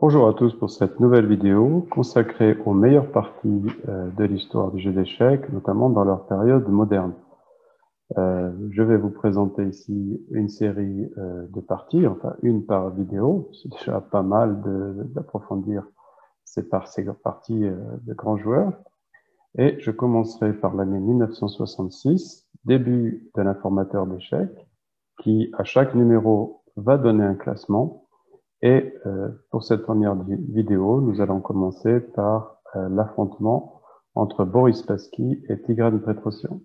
Bonjour à tous pour cette nouvelle vidéo consacrée aux meilleures parties de l'histoire du jeu d'échecs, notamment dans leur période moderne. Je vais vous présenter ici une série de parties, enfin une par vidéo. C'est déjà pas mal d'approfondir ces parties de grands joueurs. Et je commencerai par l'année 1966, début de l'informateur d'échecs, qui à chaque numéro va donner un classement. Et pour cette première vidéo, nous allons commencer par l'affrontement entre Boris Spassky et Tigran Petrosyan.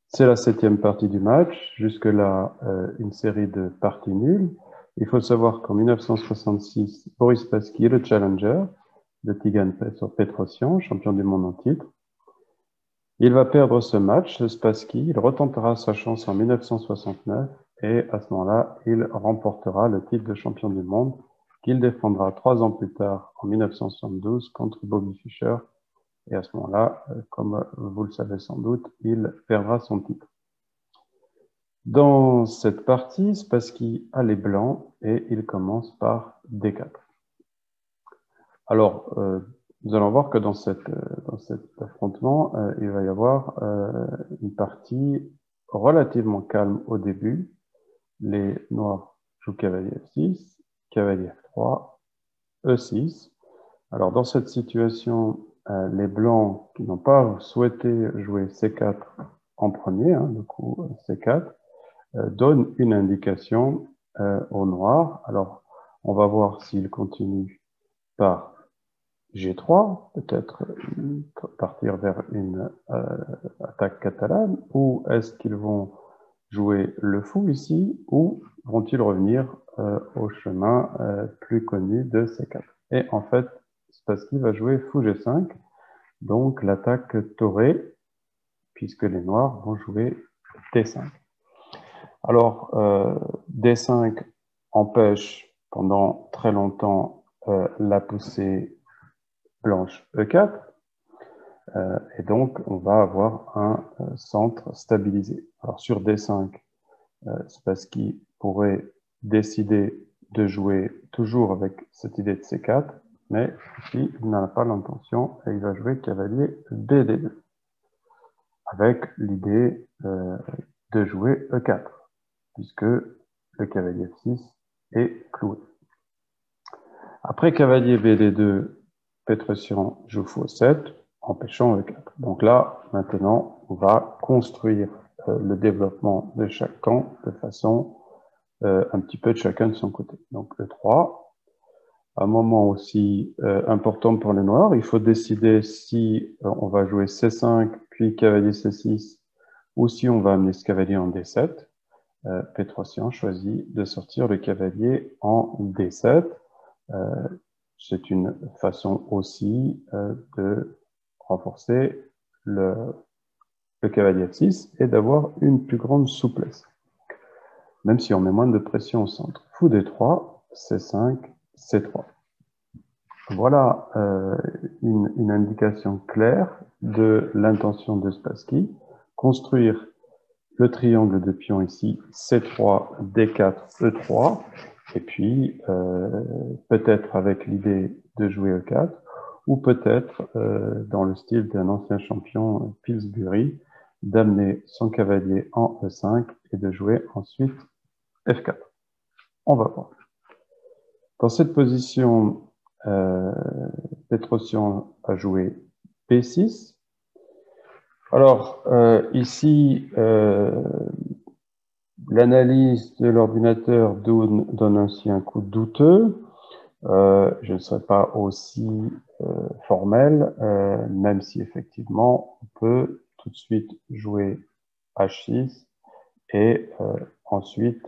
C'est la 7e partie du match, jusque-là une série de parties nulles. Il faut savoir qu'en 1966, Boris Spassky est le challenger de Tigran Petrosyan, champion du monde en titre. Il va perdre ce match, Spassky, il retentera sa chance en 1969 et à ce moment-là, il remportera le titre de champion du monde qu'il défendra 3 ans plus tard en 1972 contre Bobby Fischer. Et à ce moment-là, comme vous le savez sans doute, il perdra son titre. Dans cette partie, Spassky a les blancs et il commence par D4. Alors, nous allons voir que dans cet affrontement, il va y avoir une partie relativement calme au début. Les noirs jouent cavalier F6, cavalier F3, E6. Alors, dans cette situation, les blancs qui n'ont pas souhaité jouer C4 en premier, du coup C4, donnent une indication aux noirs. Alors, on va voir s'ils continuent par G3, peut-être partir vers une attaque catalane, ou est-ce qu'ils vont jouer le fou ici, ou vont-ils revenir au chemin plus connu de C4? Et en fait, Spassky va jouer fou G5, donc l'attaque taurée, puisque les noirs vont jouer D5. Alors, D5 empêche pendant très longtemps la poussée blanche E4, et donc on va avoir un centre stabilisé. Alors sur D5, Spassky pourrait décider de jouer toujours avec cette idée de C4, mais ici il n'en a pas l'intention et il va jouer cavalier BD2, avec l'idée de jouer E4, puisque le cavalier F6 est cloué. Après cavalier BD2, Petrosyan joue fou 7, empêchant E4. Donc là, maintenant, on va construire le développement de chaque camp de façon un petit peu de chacun de son côté. Donc E3, un moment aussi important pour les noirs, il faut décider si on va jouer C5, puis cavalier C6, ou si on va amener ce cavalier en D7. Petrosyan choisit de sortir le cavalier en D7. C'est une façon aussi de renforcer le cavalier F6 et d'avoir une plus grande souplesse, même si on met moins de pression au centre. Fou D3, C5, C3. Voilà une indication claire de l'intention de Spassky. Construire le triangle de pions ici, C3, D4, E3, et puis peut-être avec l'idée de jouer E4, ou peut-être dans le style d'un ancien champion Pillsbury, d'amener son cavalier en E5 et de jouer ensuite F4. On va voir. Dans cette position, Petrosyan a joué B6. Alors, ici, l'analyse de l'ordinateur donne ainsi un coup douteux. Je ne serai pas aussi formel, même si effectivement on peut tout de suite jouer H6 et ensuite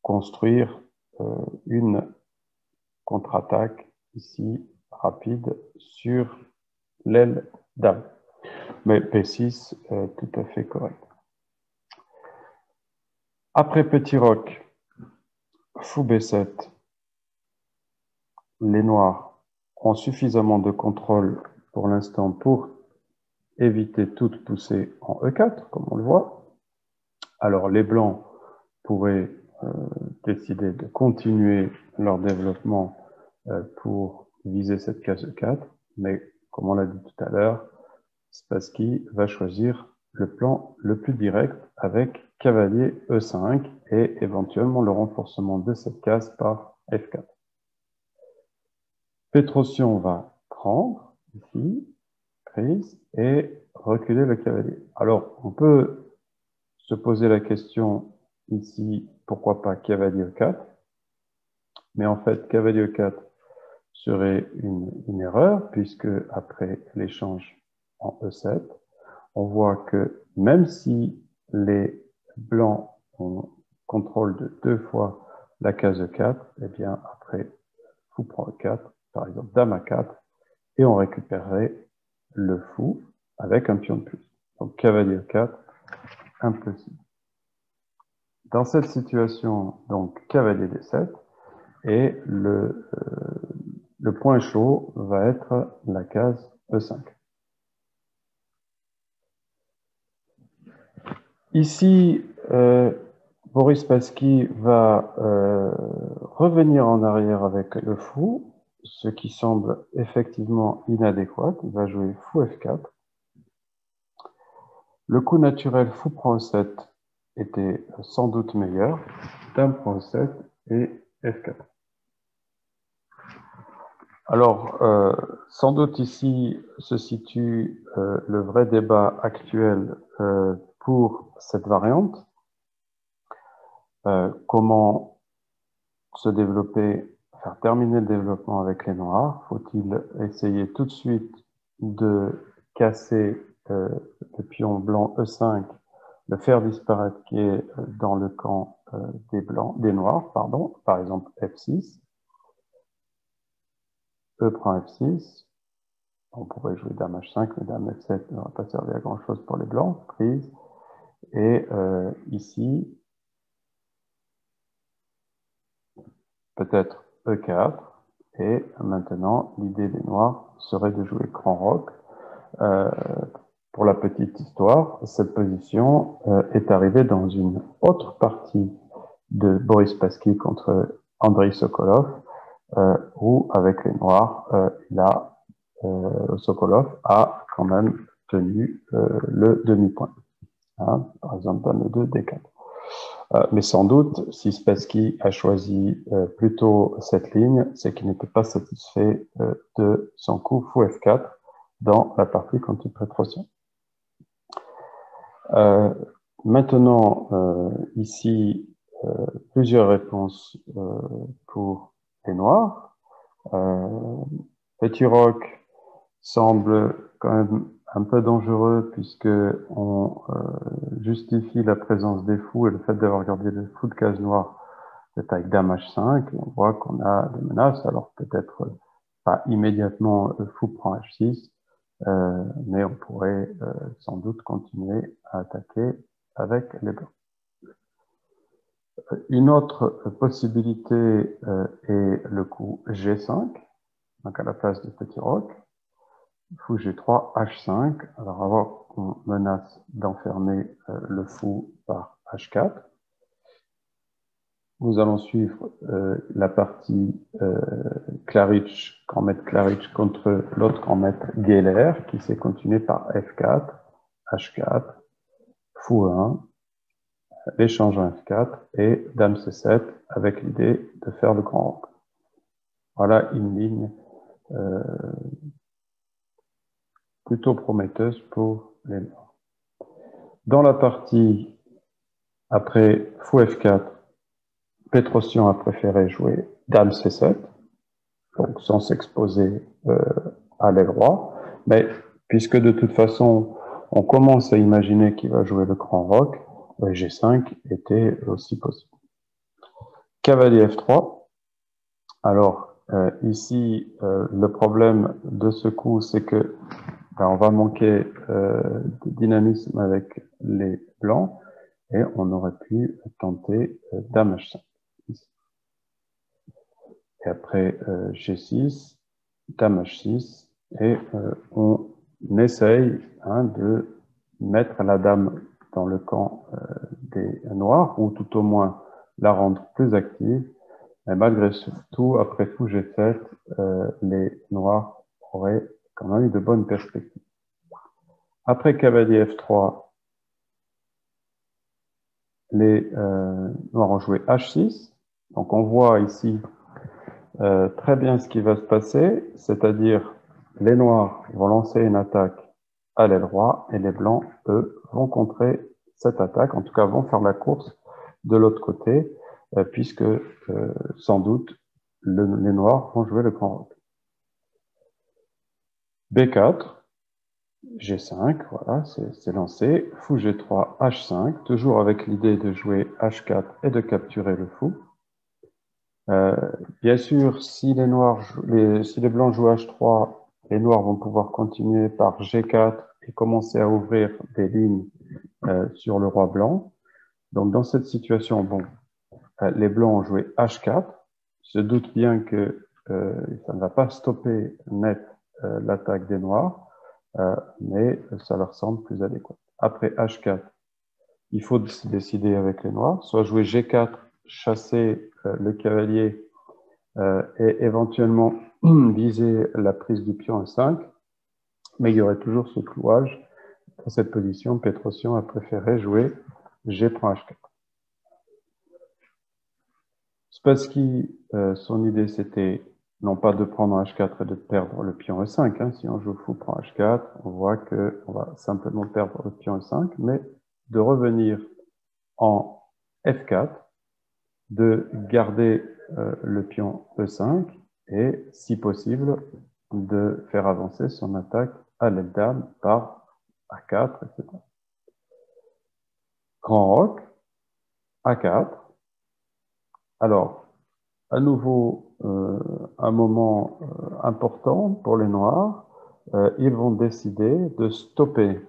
construire une contre-attaque ici rapide sur l'aile dame. Mais P6 est tout à fait correct. Après petit roc, fou B7, les noirs ont suffisamment de contrôle pour l'instant pour éviter toute poussée en E4, comme on le voit. Alors les blancs pourraient décider de continuer leur développement pour viser cette case 4, mais comme on l'a dit tout à l'heure, Spassky va choisir le plan le plus direct avec cavalier E5 et éventuellement le renforcement de cette case par F4. Petrosian va prendre ici, prise, et reculer le cavalier. Alors, on peut se poser la question ici, pourquoi pas cavalier E4? Mais en fait, cavalier E4 serait une erreur, puisque après l'échange en E7, on voit que même si les blancs ont contrôle de 2 fois la case E4, eh bien après fou prend E4, par exemple dame A4, et on récupérerait le fou avec un pion de plus. Donc cavalier E4, impossible. Dans cette situation, donc cavalier D7, et le point chaud va être la case E5. Ici, Boris Spassky va revenir en arrière avec le fou, ce qui semble effectivement inadéquat. Il va jouer fou F4. Le coup naturel fou prend E7 était sans doute meilleur. Dame prend E7 et F4. Alors, sans doute ici se situe le vrai débat actuel pour cette variante. Comment se développer, faire terminer le développement avec les noirs? Faut-il essayer tout de suite de casser le pion blanc E5, le faire disparaître qui est dans le camp des noirs, pardon, par exemple F6, E prend F6, on pourrait jouer dame H5, mais dame F7 ne va pas servir à grand chose pour les blancs, prise, et ici, peut-être E4, et maintenant, l'idée des noirs serait de jouer grand roc. Pour la petite histoire, cette position est arrivée dans une autre partie de Boris Spassky contre Andrei Sokolov, où avec les noirs, Sokolov a quand même tenu le demi-point. Hein, par exemple, dame 2, D4. Mais sans doute, si Spassky a choisi plutôt cette ligne, c'est qu'il n'était pas satisfait de son coup fou F4 dans la partie contre Petrosian. Maintenant, ici, plusieurs réponses pour les noirs. Petit roc semble quand même un peu dangereux puisque on justifie la présence des fous et le fait d'avoir gardé le fou de case noire, c'est avec dame H5, et on voit qu'on a des menaces, alors peut-être pas immédiatement fou prend H6, mais on pourrait sans doute continuer à attaquer avec les blancs. Une autre possibilité est le coup G5, donc à la place du petit roc. Fou G3, H5. Alors avant qu'on menace d'enfermer le fou par H4, nous allons suivre la partie Claridge, grand maître Claridge contre l'autre grand maître Geller, qui s'est continué par F4, H4, fou 1, l'échange en F4 et dame C7 avec l'idée de faire le grand roc. Voilà une ligne plutôt prometteuse pour les noirs. Dans la partie après fou F4, Petrosian a préféré jouer dame C7, donc sans s'exposer à l'aile droit, mais puisque de toute façon on commence à imaginer qu'il va jouer le grand roc, G5 était aussi possible. Cavalier F3. Alors ici, le problème de ce coup, c'est que on va manquer de dynamisme avec les blancs et on aurait pu tenter dame H5. Et après G6, dame H6 et on essaye de mettre la dame dans le camp des noirs ou tout au moins la rendre plus active Mais malgré tout, après fou G7, les noirs auraient quand même eu de bonnes perspectives. Après cavalier F3, les noirs ont joué H6. Donc on voit ici très bien ce qui va se passer, c'est-à-dire les noirs vont lancer une attaque à l'aile droite et les blancs, eux, vont contrer cette attaque, en tout cas vont faire la course de l'autre côté, puisque sans doute les noirs vont jouer le grand roc. B4, G5, voilà, c'est lancé. Fou G3, H5, toujours avec l'idée de jouer H4 et de capturer le fou. Bien sûr, si les blancs jouent H3, les noirs vont pouvoir continuer par G4 et commencer à ouvrir des lignes sur le roi blanc. Donc, dans cette situation, bon, les blancs ont joué H4. Je doute bien que ça ne va pas stopper net l'attaque des noirs, mais ça leur semble plus adéquat. Après H4, il faut se décider avec les noirs, soit jouer G4, chasser le cavalier et éventuellement viser la prise du pion E5, mais il y aurait toujours ce clouage. Dans cette position, Petrosian a préféré jouer G prend H4. Spassky, son idée, c'était non pas de prendre H4 et de perdre le pion E5. Hein. Si on joue fou prend H4, on voit qu'on va simplement perdre le pion E5, mais de revenir en F4, de garder le pion E5 et, si possible, de faire avancer son attaque à l'aile dame par A4, etc. Grand roc, A4. Alors, à nouveau, un moment important pour les noirs. Ils vont décider de stopper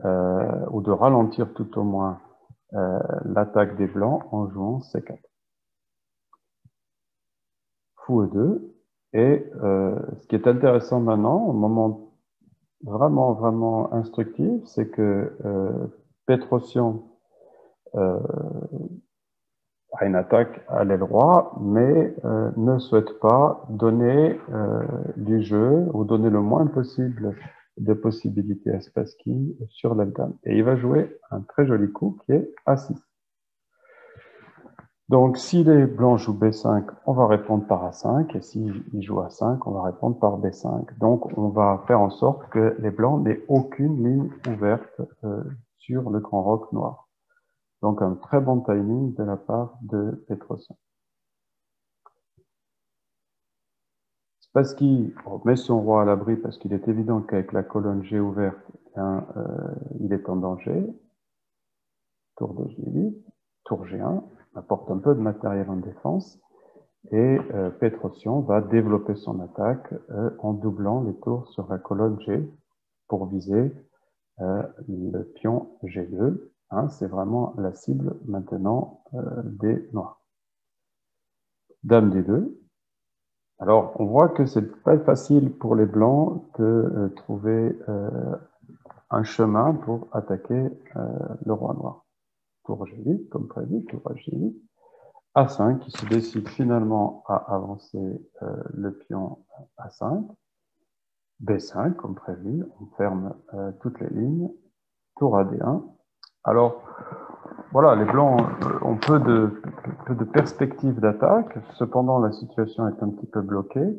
ou de ralentir tout au moins l'attaque des blancs en jouant C4. Fou E2. Et ce qui est intéressant maintenant, au moment vraiment, vraiment instructif, c'est que Petrosian a une attaque à l'aile droite, mais ne souhaite pas donner du jeu ou donner le moins possible de possibilités à Spassky sur l'aile dame. Et il va jouer un très joli coup qui est A6. Donc, si les blancs jouent B5, on va répondre par A5, et s'ils jouent A5, on va répondre par B5. Donc, on va faire en sorte que les blancs n'aient aucune ligne ouverte sur le grand roc noir. Donc, un très bon timing de la part de Petrosian. Spassky met son roi à l'abri parce qu'il est évident qu'avec la colonne G ouverte, il est en danger. Tour de G8, tour G1, apporte un peu de matériel en défense. Et Petrosian va développer son attaque en doublant les tours sur la colonne G pour viser le pion G2. Hein, c'est vraiment la cible maintenant des noirs. Dame D2. Alors, on voit que c'est pas facile pour les blancs de trouver un chemin pour attaquer le roi noir. Tour G8, comme prévu, tour G8. A5, qui se décide finalement à avancer le pion A5. B5, comme prévu, on ferme toutes les lignes. Tour AD1. Alors, voilà, les blancs ont peu de perspectives d'attaque. Cependant, la situation est un petit peu bloquée.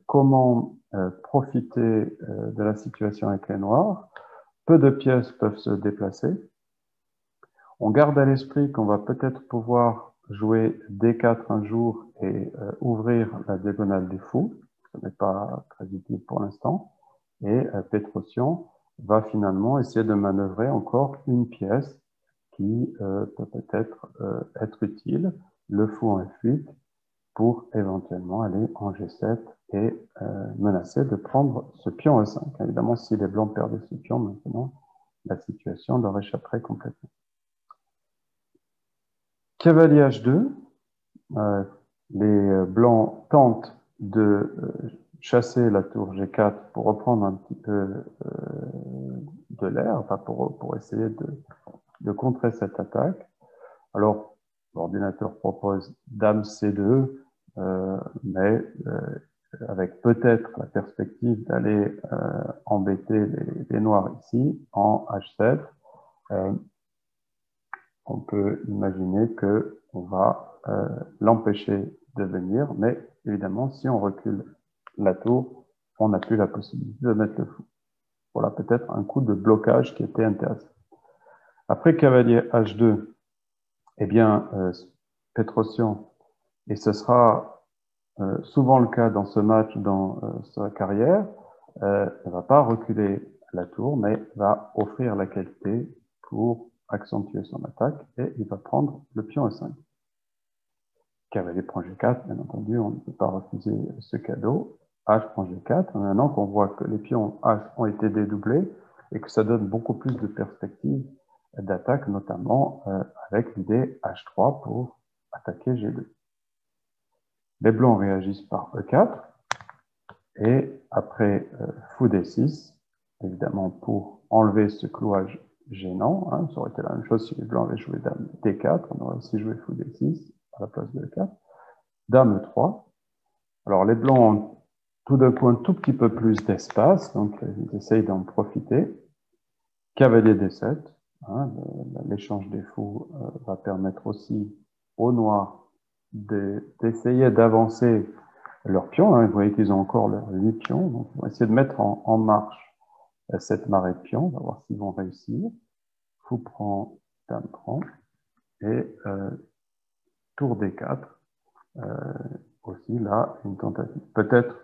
Comment profiter de la situation avec les noirs? Peu de pièces peuvent se déplacer. On garde à l'esprit qu'on va peut-être pouvoir jouer D4 un jour et ouvrir la diagonale du fou. Ce n'est pas très utile pour l'instant. Et Petrosian va finalement essayer de manœuvrer encore une pièce qui peut peut-être être utile, le fou en F8, pour éventuellement aller en G7 et menacer de prendre ce pion E5. Évidemment, si les blancs perdaient ce pion maintenant, la situation leur échapperait complètement. Cavalier H2, les blancs tentent de chasser la tour G4 pour reprendre un petit peu de l'air, enfin pour essayer de contrer cette attaque. Alors, l'ordinateur propose dame C2, mais avec peut-être la perspective d'aller embêter les noirs ici en H7, on peut imaginer que on va l'empêcher de venir, mais évidemment, si on recule la tour, on n'a plus la possibilité de mettre le fou. Voilà peut-être un coup de blocage qui était intéressant. Après cavalier H2, eh bien, Petrosian, et ce sera souvent le cas dans ce match, dans sa carrière, ne va pas reculer la tour, mais va offrir la qualité pour accentuer son attaque, et il va prendre le pion E5. Cavalier prend G4, bien entendu, on ne peut pas refuser ce cadeau. H prend G4, maintenant qu'on voit que les pions H ont été dédoublés et que ça donne beaucoup plus de perspectives d'attaque, notamment avec l'idée H3 pour attaquer G2. Les blancs réagissent par E4 et après fou D6, évidemment pour enlever ce clouage gênant, hein, ça aurait été la même chose si les blancs avaient joué dame D4, on aurait aussi joué fou D6 à la place de E4. Dame E3. Alors les blancs ont tout d'un coup un tout petit peu plus d'espace, donc ils essayent d'en profiter. Cavalier D7, hein, l'échange des fous va permettre aussi aux noirs d'essayer d'avancer leurs pions. Hein. Vous voyez qu'ils ont encore leurs 8 pions, donc ils vont essayer de mettre en marche cette marée de pions. On va voir s'ils vont réussir. Fou prend, dame prend, et tour D4. Aussi là, une tentative. Peut-être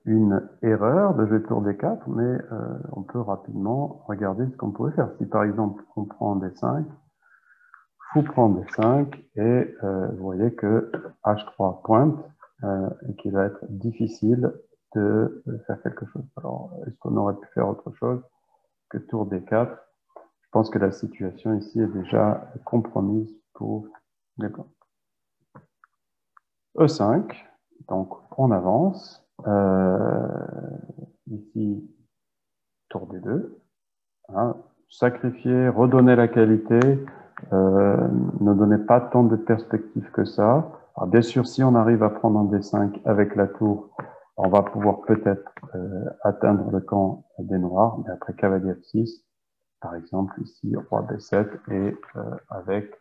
une erreur de jouer tour D4, mais on peut rapidement regarder ce qu'on pourrait faire. Si par exemple on prend D5, fou prend D5, et vous voyez que H3 pointe, et qu'il va être difficile de faire quelque chose. Alors, est-ce qu'on aurait pu faire autre chose que tour D4? Je pense que la situation ici est déjà compromise pour les blancs. E5, donc on avance. Ici, tour D2. Hein, sacrifier, redonner la qualité, ne donnez pas tant de perspectives que ça. Alors, bien sûr, si on arrive à prendre un D5 avec la tour, on va pouvoir peut-être atteindre le camp des noirs, mais après cavalier F6, par exemple, ici, roi B7, et avec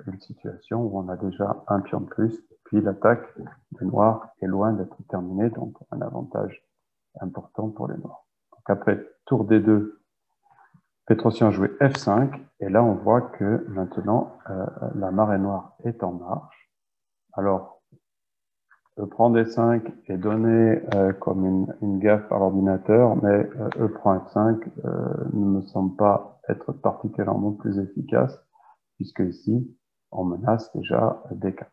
une situation où on a déjà un pion de plus, puis l'attaque des noirs est loin d'être terminée, donc un avantage important pour les noirs. Donc après tour D2, Petrosian a joué F5, et là on voit que maintenant la marée noire est en marche. Alors, E prend D5 est donné comme une gaffe par l'ordinateur, mais E prend F5 ne me semble pas être particulièrement plus efficace, puisque ici, on menace déjà D4.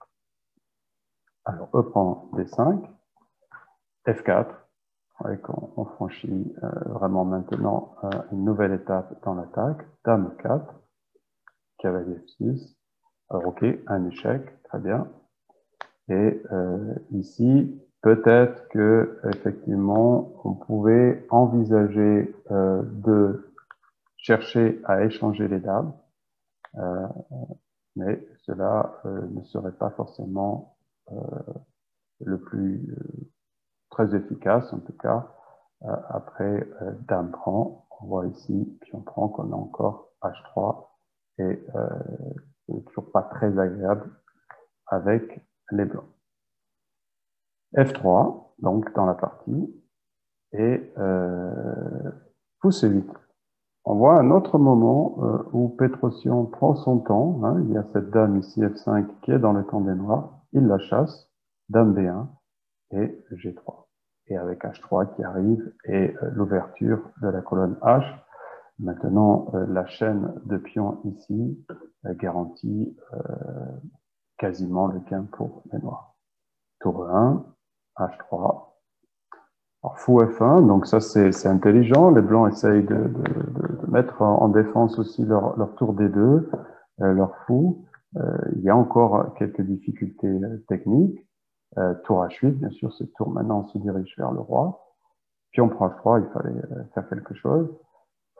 Alors, E prend D5, F4, ouais, qu'on franchit vraiment maintenant une nouvelle étape dans l'attaque, Dame 4, cavalier F6. Alors, ok, un échec, très bien. Et ici, peut-être que effectivement, on pouvait envisager de chercher à échanger les dames, mais cela ne serait pas forcément le plus très efficace, en tout cas. Après dame prend, on voit ici, puis on prend qu'on a encore H3, et c'est toujours pas très agréable avec les blancs. F3, donc dans la partie, et fou C8. On voit un autre moment où Petrosian prend son temps. Hein, il y a cette dame ici, F5, qui est dans le camp des noirs. Il la chasse, dame B1 et G3. Et avec H3 qui arrive et l'ouverture de la colonne H. Maintenant, la chaîne de pions ici garantit quasiment le gain pour les noirs. Tour 1, H3. Alors, fou F1, donc ça c'est intelligent. Les blancs essayent de mettre en défense aussi leur tour D2, leur fou. Il y a encore quelques difficultés techniques. Tour H8, bien sûr, ce tour maintenant on se dirige vers le roi. Puis on prend H3, il fallait faire quelque chose.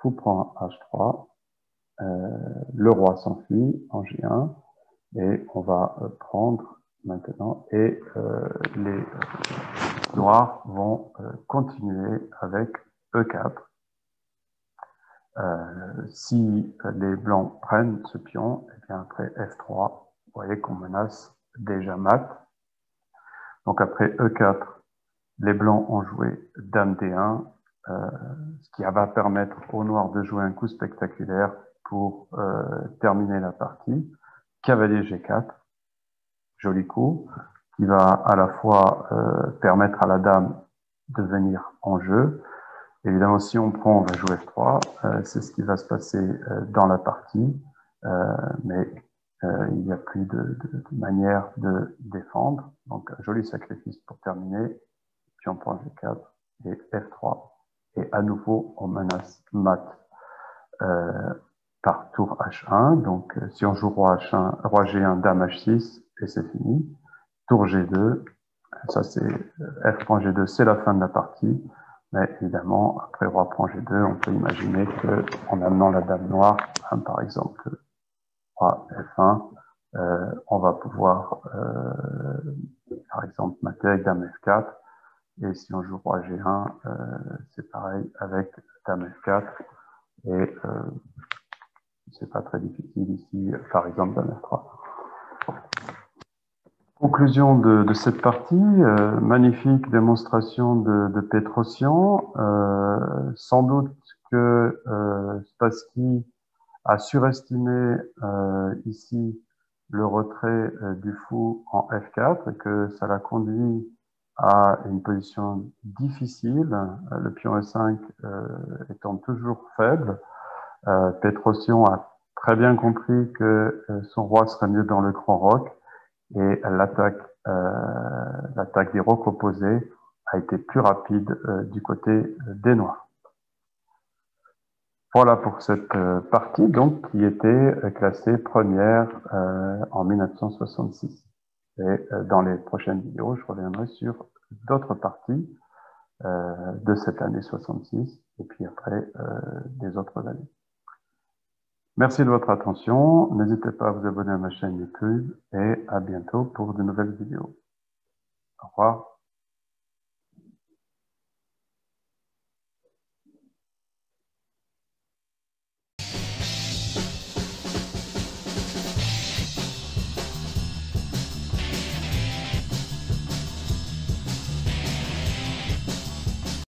Fou prend H3. Le roi s'enfuit en G1. Et on va prendre maintenant et les noirs vont continuer avec E4. Si les blancs prennent ce pion, et bien après F3, vous voyez qu'on menace déjà mat. Donc après E4, les blancs ont joué Dame D1, ce qui va permettre aux noirs de jouer un coup spectaculaire pour terminer la partie. Cavalier G4, joli coup, qui va à la fois permettre à la dame de venir en jeu. Évidemment, si on prend, on va jouer F3, c'est ce qui va se passer dans la partie, mais il n'y a plus de manière de défendre. Donc, un joli sacrifice pour terminer. Puis on prend G4 et F3. Et à nouveau, on menace mat par tour H1. Donc, si on joue roi H1, roi G1, dame H6, et c'est fini. Tour G2, ça c'est F prend G2, c'est la fin de la partie. Mais évidemment, après roi prend G2, on peut imaginer que en amenant la dame noire, hein, par exemple, roi F1, on va pouvoir, par exemple, mater avec dame F4. Et si on joue roi G1, c'est pareil avec dame F4. Et c'est pas très difficile ici, par exemple, dame F3. Conclusion de cette partie, magnifique démonstration de Petrosian. Sans doute que Spassky a surestimé ici le retrait du fou en F4 et que ça l'a conduit à une position difficile, le pion E5 étant toujours faible. Petrosian a très bien compris que son roi serait mieux dans le grand roc et l'attaque des rocs opposés a été plus rapide du côté des Noirs. Voilà pour cette partie donc qui était classée première en 1966. Et dans les prochaines vidéos, je reviendrai sur d'autres parties de cette année 66 et puis après des autres années. Merci de votre attention. N'hésitez pas à vous abonner à ma chaîne YouTube et à bientôt pour de nouvelles vidéos. Au revoir.